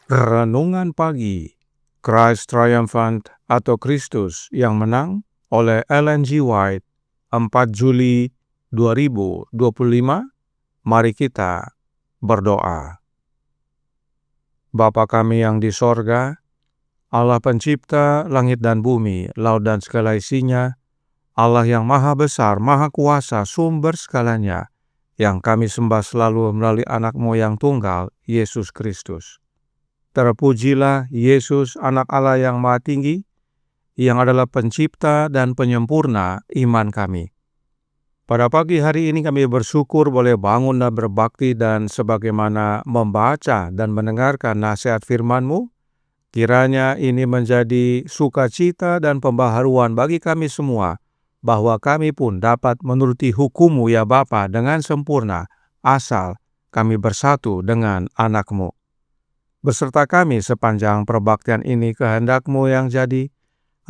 Renungan Pagi, Christ Triumphant atau Kristus yang Menang oleh Ellen G. White, 4 Juli 2025. Mari kita berdoa. Bapa kami yang di sorga, Allah pencipta langit dan bumi, laut dan segala isinya, Allah yang maha besar, maha kuasa, sumber segalanya, yang kami sembah selalu melalui anak-Mu yang tunggal, Yesus Kristus. Terpujilah Yesus, anak Allah yang maha tinggi, yang adalah pencipta dan penyempurna iman kami. Pada pagi hari ini kami bersyukur boleh bangun dan berbakti, dan sebagaimana membaca dan mendengarkan nasihat firman-Mu, kiranya ini menjadi sukacita dan pembaharuan bagi kami semua, bahwa kami pun dapat menuruti hukum-Mu ya Bapa dengan sempurna, asal kami bersatu dengan anak-Mu. Beserta kami sepanjang perbaktian ini kehendak-Mu yang jadi.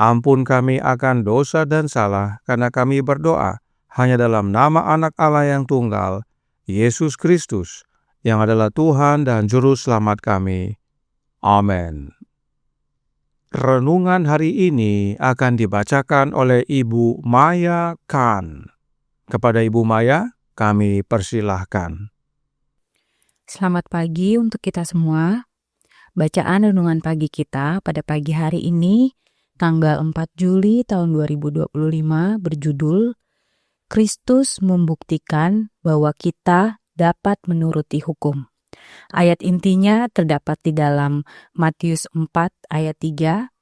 Ampun kami akan dosa dan salah, karena kami berdoa hanya dalam nama anak Allah yang tunggal, Yesus Kristus, yang adalah Tuhan dan Juru Selamat kami. Amin. Renungan hari ini akan dibacakan oleh Ibu Maya Khan. Kepada Ibu Maya, kami persilahkan. Selamat pagi untuk kita semua. Bacaan renungan pagi kita pada pagi hari ini, tanggal 4 Juli tahun 2025, berjudul Kristus membuktikan bahwa kita dapat menuruti hukum. Ayat intinya terdapat di dalam Matius 4 ayat 3.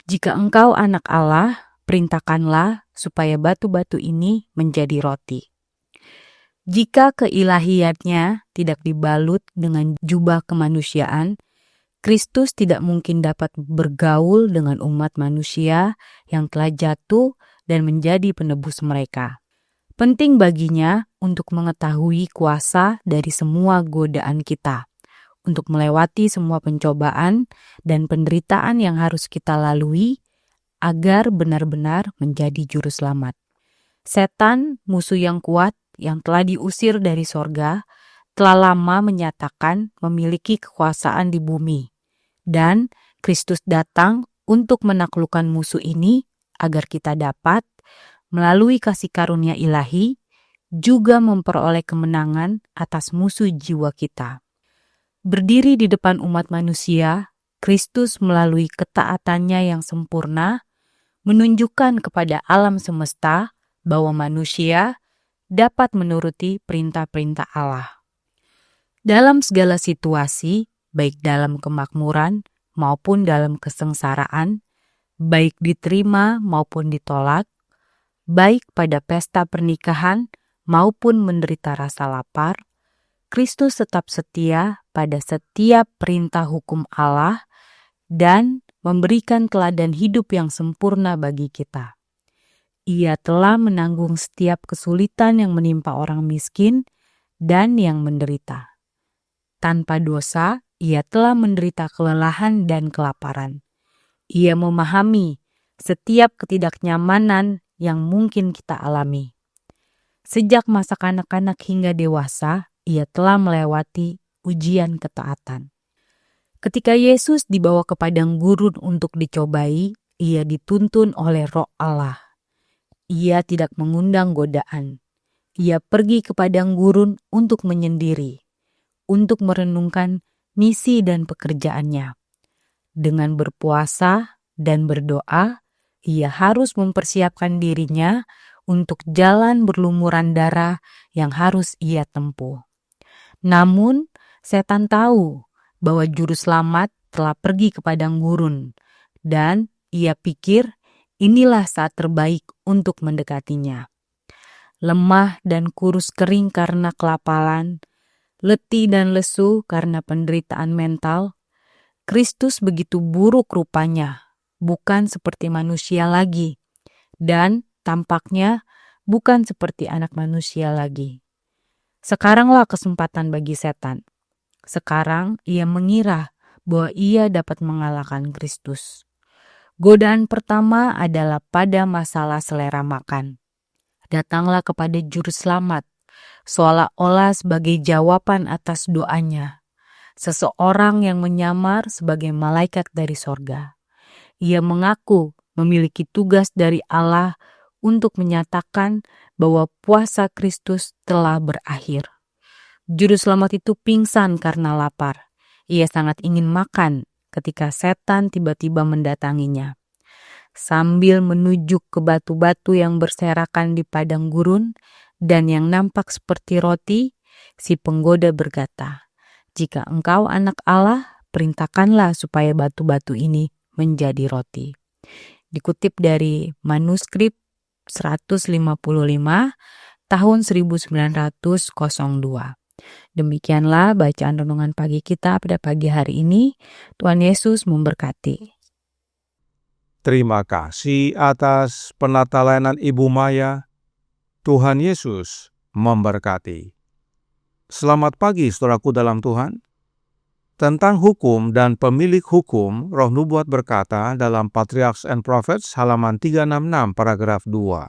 Jika engkau anak Allah, perintahkanlah supaya batu-batu ini menjadi roti. Jika keilahiannya tidak dibalut dengan jubah kemanusiaan, Kristus tidak mungkin dapat bergaul dengan umat manusia yang telah jatuh dan menjadi penebus mereka. Penting baginya untuk mengetahui kuasa dari semua godaan kita, untuk melewati semua pencobaan dan penderitaan yang harus kita lalui, agar benar-benar menjadi juru selamat. Setan, musuh yang kuat yang telah diusir dari sorga, telah lama menyatakan memiliki kekuasaan di bumi, dan Kristus datang untuk menaklukkan musuh ini agar kita dapat, melalui kasih karunia ilahi, juga memperoleh kemenangan atas musuh jiwa kita. Berdiri di depan umat manusia, Kristus melalui ketaatannya yang sempurna menunjukkan kepada alam semesta bahwa manusia dapat menuruti perintah-perintah Allah. Dalam segala situasi, baik dalam kemakmuran maupun dalam kesengsaraan, baik diterima maupun ditolak, baik pada pesta pernikahan maupun menderita rasa lapar, Kristus tetap setia pada setiap perintah hukum Allah dan memberikan teladan hidup yang sempurna bagi kita. Ia telah menanggung setiap kesulitan yang menimpa orang miskin dan yang menderita. Tanpa dosa, ia telah menderita kelelahan dan kelaparan. Ia memahami setiap ketidaknyamanan yang mungkin kita alami. Sejak masa kanak-kanak hingga dewasa, ia telah melewati ujian ketaatan. Ketika Yesus dibawa ke padang gurun untuk dicobai, ia dituntun oleh Roh Allah. Ia tidak mengundang godaan. Ia pergi ke padang gurun untuk menyendiri, untuk merenungkan misi dan pekerjaannya. Dengan berpuasa dan berdoa, ia harus mempersiapkan dirinya untuk jalan berlumuran darah yang harus ia tempuh. Namun, setan tahu bahwa juru selamat telah pergi ke padang gurun, dan ia pikir inilah saat terbaik untuk mendekatinya. Lemah dan kurus kering karena kelaparan, letih dan lesu karena penderitaan mental, Kristus begitu buruk rupanya, bukan seperti manusia lagi, dan tampaknya bukan seperti anak manusia lagi. Sekaranglah kesempatan bagi setan. Sekarang ia mengira bahwa ia dapat mengalahkan Kristus. Godaan pertama adalah pada masalah selera makan. Datanglah kepada Juru Selamat, seolah-olah sebagai jawaban atas doanya. seseorang yang menyamar sebagai malaikat dari sorga. Ia mengaku memiliki tugas dari Allah untuk menyatakan bahwa puasa Kristus telah berakhir. Juru selamat itu pingsan karena lapar. Ia sangat ingin makan ketika setan tiba-tiba mendatanginya. Sambil menunjuk ke batu-batu yang berserakan di padang gurun dan yang nampak seperti roti, si penggoda berkata, "Jika engkau anak Allah, perintahkanlah supaya batu-batu ini menjadi roti." Dikutip dari manuskrip 155 tahun 1902. Demikianlah bacaan renungan pagi kita pada pagi hari ini. Tuhan Yesus memberkati. Terima kasih atas penata-layanan Ibu Maya. Tuhan Yesus memberkati. Selamat pagi saudaraku dalam Tuhan. Tentang hukum dan pemilik hukum, Roh Nubuat berkata dalam Patriarchs and Prophets halaman 366 paragraf 2.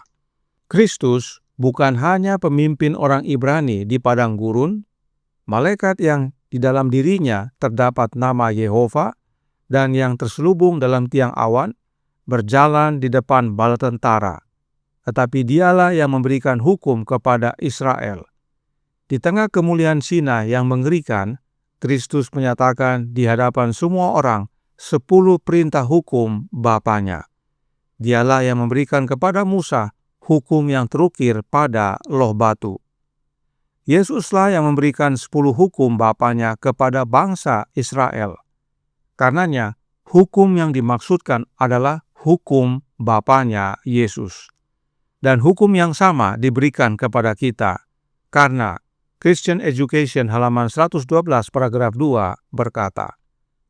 Kristus bukan hanya pemimpin orang Ibrani di padang gurun, malaikat yang di dalam dirinya terdapat nama Yehova dan yang terselubung dalam tiang awan, berjalan di depan bala tentara, tetapi dialah yang memberikan hukum kepada Israel. Di tengah kemuliaan Sinai yang mengerikan, Kristus menyatakan di hadapan semua orang 10 perintah hukum Bapanya. Dialah yang memberikan kepada Musa hukum yang terukir pada loh batu. Yesuslah yang memberikan 10 hukum Bapanya kepada bangsa Israel. Karenanya, hukum yang dimaksudkan adalah hukum Bapanya Yesus. Dan hukum yang sama diberikan kepada kita, karena Christian Education halaman 112 paragraf 2 berkata,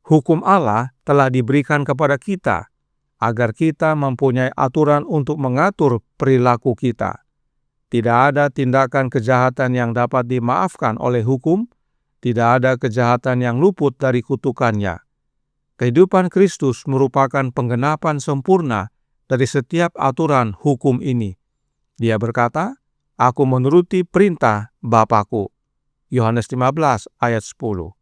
hukum Allah telah diberikan kepada kita, agar kita mempunyai aturan untuk mengatur perilaku kita. Tidak ada tindakan kejahatan yang dapat dimaafkan oleh hukum, tidak ada kejahatan yang luput dari kutukannya. Kehidupan Kristus merupakan penggenapan sempurna dari setiap aturan hukum ini. Dia berkata, "Aku menuruti perintah Bapa-Ku." Yohanes 15 ayat 10.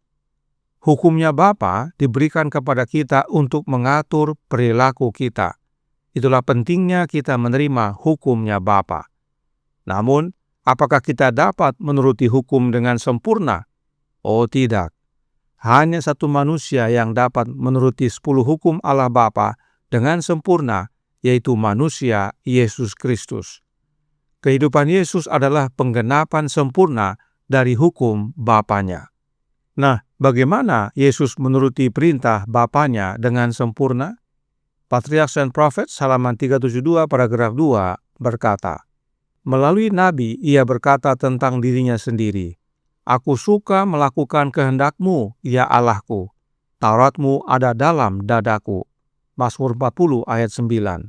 Hukumnya Bapa diberikan kepada kita untuk mengatur perilaku kita. Itulah pentingnya kita menerima hukumnya Bapa. Namun, apakah kita dapat menuruti hukum dengan sempurna? Oh tidak. Hanya satu manusia yang dapat menuruti 10 hukum Allah Bapa dengan sempurna, yaitu manusia Yesus Kristus. Kehidupan Yesus adalah penggenapan sempurna dari hukum Bapanya. Nah, bagaimana Yesus menuruti perintah Bapanya dengan sempurna? Patriarchs and Prophets halaman 372 paragraf 2 berkata, melalui nabi ia berkata tentang dirinya sendiri, "Aku suka melakukan kehendak-Mu, ya Allah-Ku. Taurat-Mu ada dalam dadaku." Mazmur 40 ayat 9.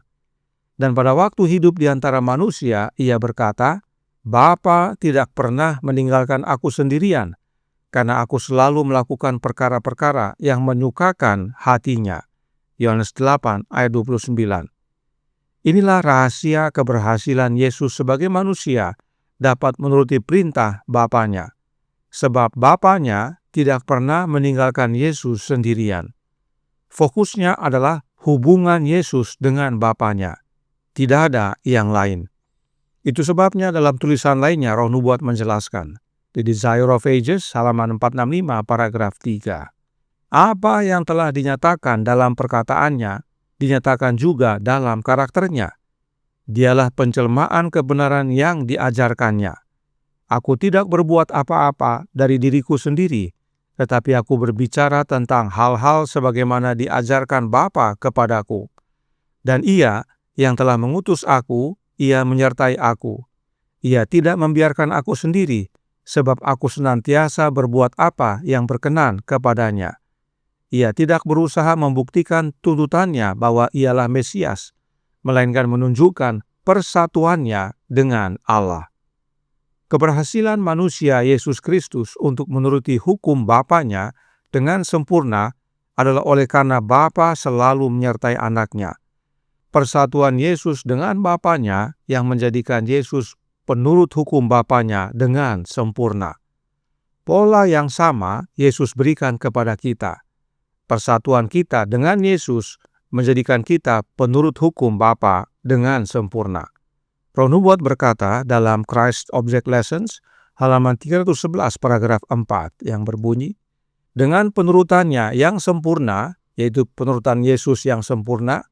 Dan pada waktu hidup di antara manusia, ia berkata, "Bapa tidak pernah meninggalkan aku sendirian, karena aku selalu melakukan perkara-perkara yang menyukakan hatinya." Yohanes 8 ayat 29. Inilah rahasia keberhasilan Yesus sebagai manusia dapat menuruti perintah Bapanya. Sebab Bapanya tidak pernah meninggalkan Yesus sendirian. Fokusnya adalah hubungan Yesus dengan Bapanya. Tidak ada yang lain. Itu sebabnya dalam tulisan lainnya Roh Nubuat menjelaskan. The Desire of Ages halaman 465 paragraf 3. Apa yang telah dinyatakan dalam perkataannya, dinyatakan juga dalam karakternya. Dialah penjelmaan kebenaran yang diajarkannya. Aku tidak berbuat apa-apa dari diriku sendiri, tetapi aku berbicara tentang hal-hal sebagaimana diajarkan Bapa kepadaku. Dan Ia yang telah mengutus aku, Ia menyertai aku. Ia tidak membiarkan aku sendiri, sebab aku senantiasa berbuat apa yang berkenan kepadanya. Ia tidak berusaha membuktikan tuntutannya bahwa Ialah Mesias, melainkan menunjukkan persatuannya dengan Allah. Keberhasilan manusia Yesus Kristus untuk menuruti hukum Bapanya dengan sempurna adalah oleh karena Bapa selalu menyertai anaknya. Persatuan Yesus dengan Bapanya yang menjadikan Yesus penurut hukum Bapanya dengan sempurna. Pola yang sama Yesus berikan kepada kita. Persatuan kita dengan Yesus menjadikan kita penurut hukum Bapa dengan sempurna. Roh Nubuat berkata dalam Christ Object Lessons, halaman 311 paragraf 4 yang berbunyi, dengan penurutannya yang sempurna, yaitu penurutan Yesus yang sempurna,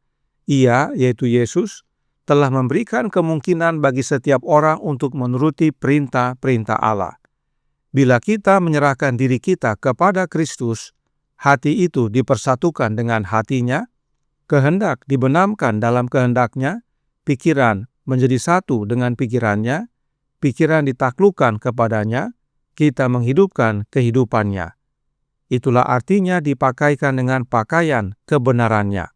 Ia, yaitu Yesus, telah memberikan kemungkinan bagi setiap orang untuk menuruti perintah-perintah Allah. Bila kita menyerahkan diri kita kepada Kristus, hati itu dipersatukan dengan hatinya, kehendak dibenamkan dalam kehendaknya, pikiran menjadi satu dengan pikirannya, pikiran ditaklukkan kepadanya, kita menghidupkan kehidupannya. Itulah artinya dipakaikan dengan pakaian kebenarannya.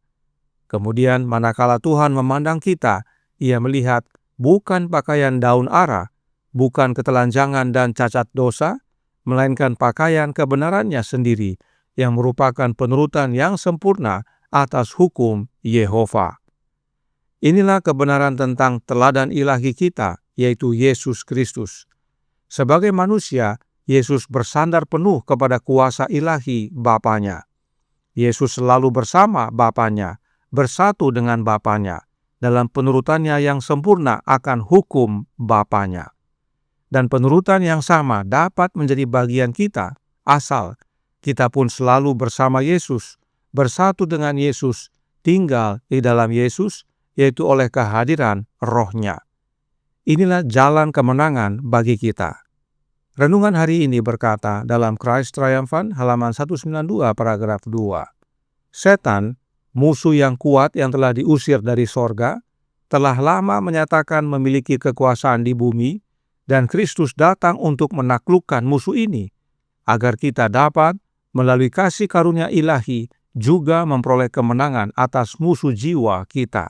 Kemudian manakala Tuhan memandang kita, Ia melihat bukan pakaian daun ara, bukan ketelanjangan dan cacat dosa, melainkan pakaian kebenarannya sendiri yang merupakan penurutan yang sempurna atas hukum Yehova. Inilah kebenaran tentang teladan ilahi kita, yaitu Yesus Kristus. Sebagai manusia, Yesus bersandar penuh kepada kuasa ilahi Bapanya. Yesus selalu bersama Bapanya, bersatu dengan Bapanya, dalam penurutannya yang sempurna akan hukum Bapanya. Dan penurutan yang sama dapat menjadi bagian kita, asal kita pun selalu bersama Yesus, bersatu dengan Yesus, tinggal di dalam Yesus, yaitu oleh kehadiran Roh-Nya. Inilah jalan kemenangan bagi kita. Renungan hari ini berkata dalam Christ Triumphant halaman 192 paragraf 2. Setan, musuh yang kuat yang telah diusir dari sorga, telah lama menyatakan memiliki kekuasaan di bumi, dan Kristus datang untuk menaklukkan musuh ini, agar kita dapat melalui kasih karunia ilahi juga memperoleh kemenangan atas musuh jiwa kita.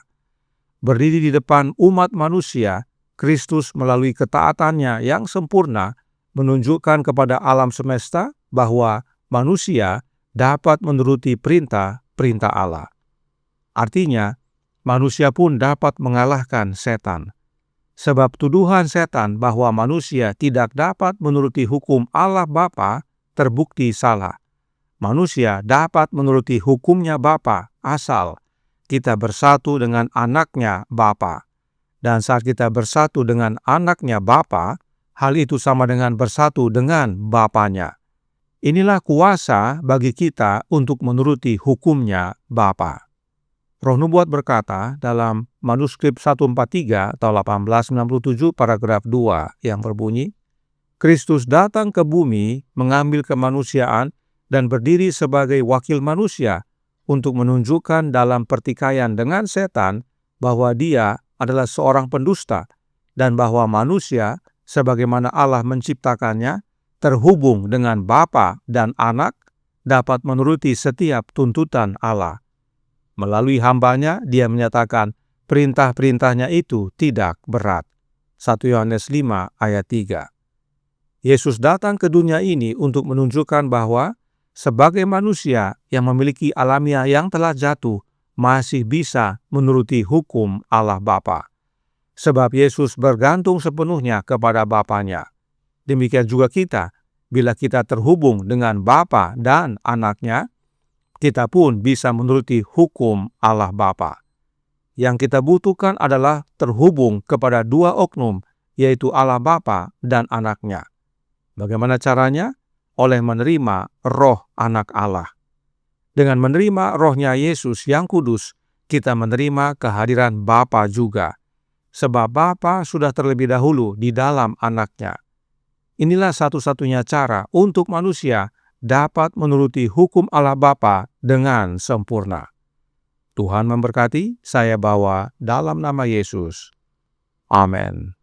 Berdiri di depan umat manusia, Kristus melalui ketaatannya yang sempurna menunjukkan kepada alam semesta bahwa manusia dapat menuruti perintah-perintah Allah. Artinya, manusia pun dapat mengalahkan setan. Sebab tuduhan setan bahwa manusia tidak dapat menuruti hukum Allah Bapa terbukti salah. Manusia dapat menuruti hukumnya Bapa asal kita bersatu dengan anaknya Bapa. Dan saat kita bersatu dengan anaknya Bapa, hal itu sama dengan bersatu dengan Bapanya. Inilah kuasa bagi kita untuk menuruti hukumnya Bapa. Roh Nubuat berkata dalam manuskrip 143 atau 1897 paragraf 2 yang berbunyi, Kristus datang ke bumi mengambil kemanusiaan dan berdiri sebagai wakil manusia untuk menunjukkan dalam pertikaian dengan setan bahwa Dia adalah seorang pendusta dan bahwa manusia sebagaimana Allah menciptakannya terhubung dengan Bapa dan Anak dapat menuruti setiap tuntutan Allah. Melalui hambanya, Dia menyatakan perintah-perintahnya itu tidak berat. 1 Yohanes 5 ayat 3. Yesus datang ke dunia ini untuk menunjukkan bahwa sebagai manusia yang memiliki alamiah yang telah jatuh, masih bisa menuruti hukum Allah Bapa. Sebab Yesus bergantung sepenuhnya kepada Bapanya. Demikian juga kita, bila kita terhubung dengan Bapa dan Anaknya, kita pun bisa menuruti hukum Allah Bapa. Yang kita butuhkan adalah terhubung kepada dua oknum, yaitu Allah Bapa dan Anaknya. Bagaimana caranya? Oleh menerima Roh Anak Allah. Dengan menerima Roh-Nya Yesus yang kudus, kita menerima kehadiran Bapa juga. Sebab Bapa sudah terlebih dahulu di dalam Anaknya. Inilah satu-satunya cara untuk manusia dapat menuruti hukum Allah Bapa dengan sempurna. Tuhan memberkati, saya bawa dalam nama Yesus. Amin.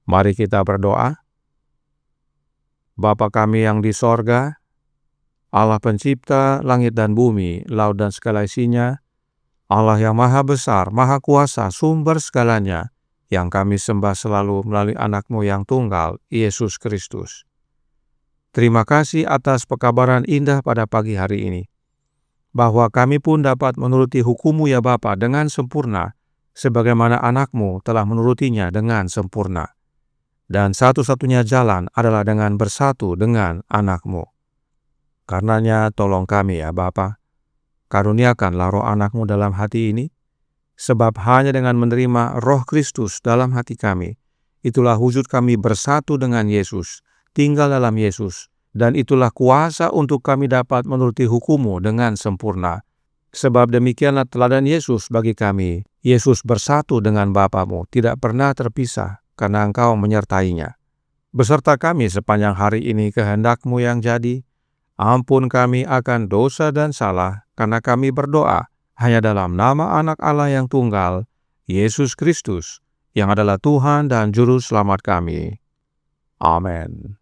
Mari kita berdoa. Bapa kami yang di sorga, Allah pencipta langit dan bumi, laut dan segala isinya, Allah yang maha besar, maha kuasa, sumber segalanya, yang kami sembah selalu melalui anak-Mu yang tunggal, Yesus Kristus. Terima kasih atas pekabaran indah pada pagi hari ini, bahwa kami pun dapat menuruti hukum-Mu ya Bapa dengan sempurna, sebagaimana anak-Mu telah menurutinya dengan sempurna. dan satu-satunya jalan adalah dengan bersatu dengan anak-Mu. Karenanya tolong kami ya Bapa, karuniakanlah roh anak-Mu dalam hati ini, sebab hanya dengan menerima roh Kristus dalam hati kami, itulah wujud kami bersatu dengan Yesus, tinggal dalam Yesus, dan itulah kuasa untuk kami dapat menuruti hukum-Mu dengan sempurna. Sebab demikianlah teladan Yesus bagi kami. Yesus bersatu dengan Bapa-Mu, tidak pernah terpisah, karena Engkau menyertainya. Beserta kami sepanjang hari ini kehendak-Mu yang jadi. Ampun kami akan dosa dan salah, karena kami berdoa hanya dalam nama Anak Allah yang tunggal, Yesus Kristus, yang adalah Tuhan dan Juru Selamat kami. Amin.